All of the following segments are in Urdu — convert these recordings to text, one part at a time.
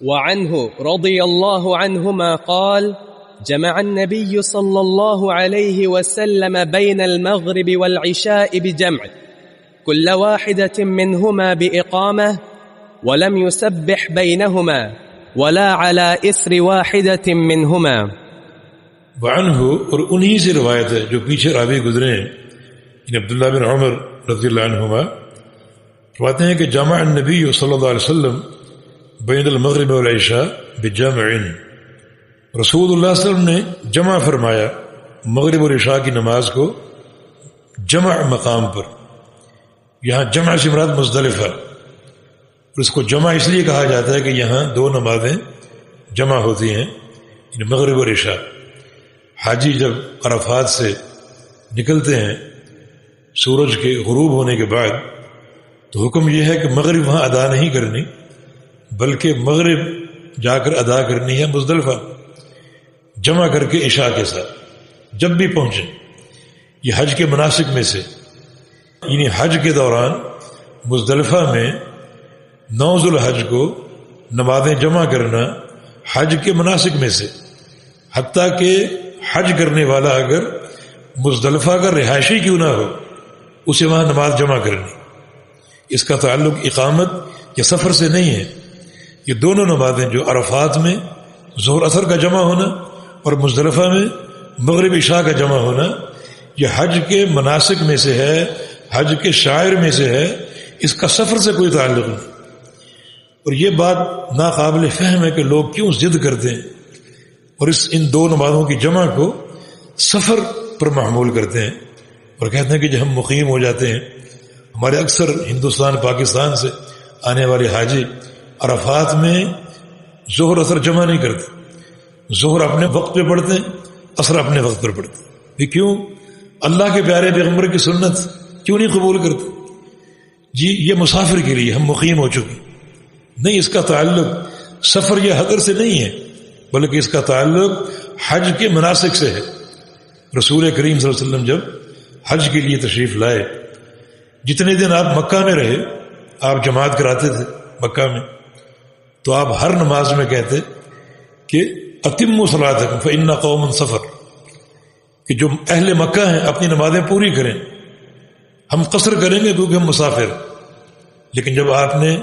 وعنه رضي الله عنهما قال جمع النبي صلى الله عليه وسلم بين المغرب والعشاء بجمع كل واحدة منهما بإقامة ولم يسبح بينهما ولا على إثر واحدة منهما. وعنہ، اور انہی سے روایت ہے جو پیچھے راوی گزرے ہیں، عبداللہ بن عمر رضی اللہ عنہما فرماتے ہیں کہ جمع النبی صلی اللہ علیہ وسلم بین المغرب والعشاء بجمع، رسول اللہ صلی اللہ علیہ وسلم نے جمع فرمایا مغرب اور عشاء کی نماز کو جمع مقام پر. یہاں جمع سے مراد مزدلفہ، اور اس کو جمع اس لیے کہا جاتا ہے کہ یہاں دو نمازیں جمع ہوتی ہیں، مغرب اور عشاء. حاجی جب عرفات سے نکلتے ہیں سورج کے غروب ہونے کے بعد تو حکم یہ ہے کہ مغرب وہاں ادا نہیں کرنی، بلکہ مغرب جا کر ادا کرنی ہے مزدلفہ، جمع کر کے عشاء کے ساتھ جب بھی پہنچیں. یہ حج کے مناسک میں سے، یعنی حج کے دوران مزدلفہ میں 9 ذو الحج کو نمازیں جمع کرنا حج کے مناسک میں سے، حتیٰ کہ حج کرنے والا اگر مزدلفہ کا رہائشی کیوں نہ ہو اسے وہاں نماز جمع کرنی. اس کا تعلق اقامت یا سفر سے نہیں ہے. یہ دونوں نمازیں جو عرفات میں ظہر اثر کا جمع ہونا اور مزدلفہ میں مغرب عشاء کا جمع ہونا، یہ حج کے مناسک میں سے ہے، حج کے شاعر میں سے ہے، اس کا سفر سے کوئی تعلق نہیں. اور یہ بات ناقابل فہم ہے کہ لوگ کیوں ضد کرتے ہیں اور ان دو نمازوں کی جمع کو سفر پر محمول کرتے ہیں اور کہتے ہیں کہ جب ہم مقیم ہو جاتے ہیں. ہمارے اکثر ہندوستان پاکستان سے آنے والے حاجی عرفات میں ظہر اثر جمع نہیں کرتے، ظہر اپنے وقت پہ پڑھتے ہیں، اثر اپنے وقت پر پڑھتے ہیں. یہ کیوں؟ اللہ کے پیارے پیغمبر کی سنت کیوں نہیں قبول کرتے؟ جی یہ مسافر کے لیے، ہم مقیم ہو چکے. نہیں، اس کا تعلق سفر یا حضر سے نہیں ہے، بلکہ اس کا تعلق حج کے مناسک سے ہے. رسول کریم صلی اللہ علیہ وسلم جب حج کے لیے تشریف لائے، جتنے دن آپ مکہ میں رہے، آپ جماعت کراتے تھے مکہ میں، تو آپ ہر نماز میں کہتے کہ اتموا صلاتکم فإن قوم سفر، کہ جو اہل مکہ ہیں اپنی نمازیں پوری کریں، ہم قصر کریں گے کیونکہ ہم مسافر. لیکن جب آپ نے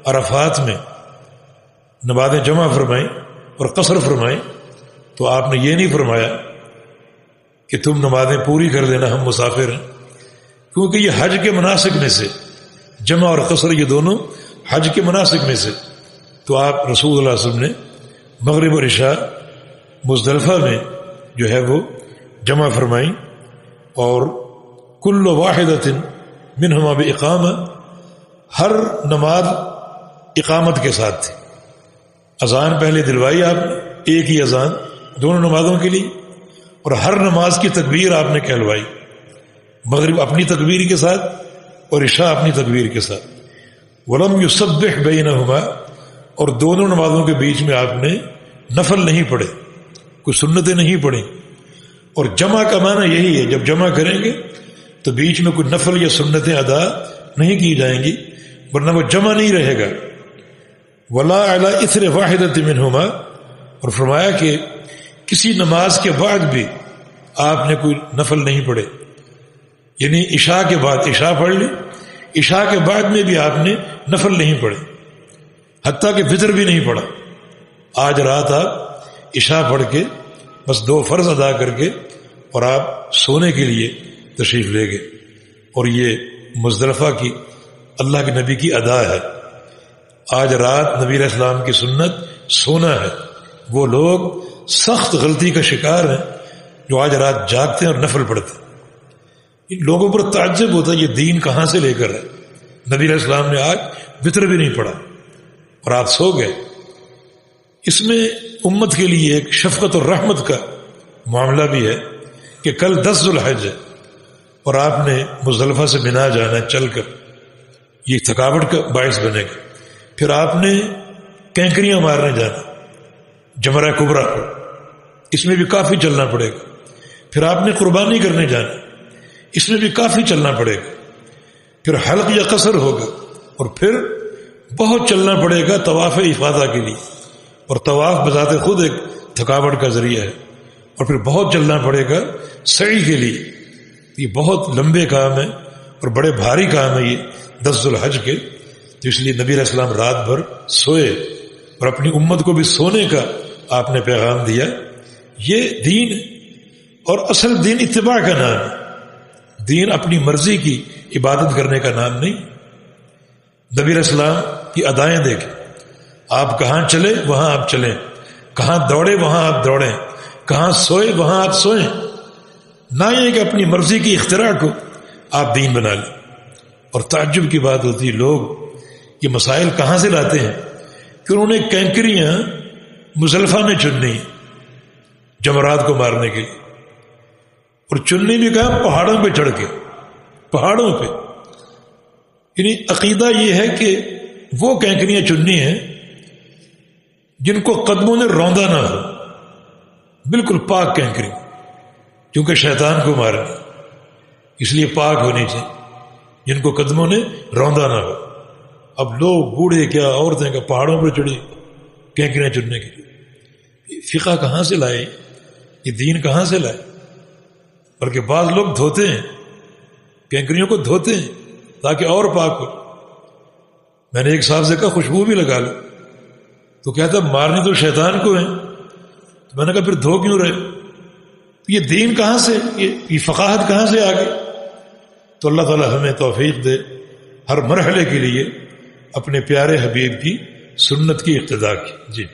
عرفات میں نمازیں جمع فرمائیں اور قصر فرمائیں تو آپ نے یہ نہیں فرمایا کہ تم نمازیں پوری کر دینا، ہم مسافر ہیں، کیونکہ یہ حج کے مناسک میں سے، جمع اور قصر یہ دونوں حج کے مناسک میں سے. تو آپ رسول اللہ صلی اللہ علیہ وسلم نے مغرب اور عشاء مزدلفہ میں جو ہے وہ جمع فرمائیں، اور کل واحدۃ منہما باقامہ، ہر نماز اقامت کے ساتھ تھی. اذان پہلے دلوائی آپ نے، ایک ہی اذان دونوں نمازوں کے لیے، اور ہر نماز کی تکبیر آپ نے کہلوائی، مغرب اپنی تکبیر کے ساتھ اور عشاء اپنی تکبیر کے ساتھ. ولم یسبح بینہما، اور دونوں نمازوں کے بیچ میں آپ نے نفل نہیں پڑھے، کوئی سنتیں نہیں پڑھی. اور جمع کا معنی یہی ہے، جب جمع کریں گے تو بیچ میں کوئی نفل یا سنتیں ادا نہیں کی جائیں گی، ورنہ وہ جمع نہیں رہے گا. ولا علی اثر واحدۃ منہما، اور فرمایا کہ کسی نماز کے بعد بھی آپ نے کوئی نفل نہیں پڑھے، یعنی عشاء کے بعد عشاء پڑھ لی، عشاء کے بعد میں بھی آپ نے نفل نہیں پڑھے، حتیٰ کہ وتر بھی نہیں پڑھا. آج رات آپ عشاء پڑھ کے بس 2 فرض ادا کر کے اور آپ سونے کے لیے تشریف لے گئے. اور یہ مزدلفہ کی اللہ کے نبی کی ادا ہے. آج رات نبی علیہ السلام کی سنت سونا ہے. وہ لوگ سخت غلطی کا شکار ہیں جو آج رات جاگتے ہیں اور نفل پڑھتے ہیں. ان لوگوں پر تعجب ہوتا ہے یہ دین کہاں سے لے کر ہے. نبی علیہ السلام نے آج وتر بھی نہیں پڑھا اور آپ سو گئے. اس میں امت کے لیے ایک شفقت اور رحمت کا معاملہ بھی ہے کہ کل 10 ذو الحج ہے اور آپ نے مزدلفہ سے منا جانا چل کر، یہ تھکاوٹ کا باعث بنے گا. پھر آپ نے کینکریاں مارنے جانا جمرہ کبریٰ پر، اس میں بھی کافی چلنا پڑے گا. پھر آپ نے قربانی کرنے جانا، اس میں بھی کافی چلنا پڑے گا. پھر حلق یا قصر ہوگا، اور پھر بہت چلنا پڑے گا طواف افاضہ کے لیے. اور طواف بذات خود ایک تھکاوٹ کا ذریعہ ہے، اور پھر بہت چلنا پڑے گا سعی کے لیے. یہ بہت لمبے کام ہیں اور بڑے بھاری کام ہے یہ 10 ذو الحج کے. تو اس لیے نبی علیہ السلام رات بھر سوئے اور اپنی امت کو بھی سونے کا آپ نے پیغام دیا. یہ دین اور اصل دین اتباع کا نام ہے. دین اپنی مرضی کی عبادت کرنے کا نام نہیں. نبی علیہ السلام کی ادائیں دیکھیں، آپ کہاں چلے وہاں آپ چلیں، کہاں دوڑے وہاں آپ دوڑیں، کہاں سوئے وہاں آپ سوئیں. نہ یہ کہ اپنی مرضی کی اختراع کو آپ دین بنا لیں. اور تعجب کی بات ہوتی ہے لوگ یہ مسائل کہاں سے لاتے ہیں کہ انہوں نے کینکریاں مزدلفہ میں چننی جمرات کو مارنے کے لیے، اور چننی بھی کہا پہاڑوں پہ چڑھ کے، پہاڑوں پہ. یعنی عقیدہ یہ ہے کہ وہ کینکریاں چننی ہیں جن کو قدموں نے روندا نہ ہو، بالکل پاک کینکری، کیونکہ شیطان کو مارنا اس لیے پاک ہونی چاہیے، جن کو قدموں نے روندا نہ ہو. اب لوگ بوڑھے کیا عورتیں کا پہاڑوں پر چڑھی کینکریاں چننے کے لیے. فقہ کہاں سے لائے؟ یہ دین کہاں سے لائے؟ بلکہ بعض لوگ دھوتے ہیں، کینکریوں کو دھوتے ہیں تاکہ اور پاک ہو. میں نے ایک صاحب سے کہا خوشبو بھی لگا لو، تو کہتا مارنی تو شیطان کو ہے. تو میں نے کہا پھر دھو کیوں رہے؟ یہ دین کہاں سے، یہ فقاہت کہاں سے آ گئی؟ تو اللہ تعالی ہمیں توفیق دے ہر مرحلے کے لیے اپنے پیارے حبیب کی سنت کی اقتداء کی. جی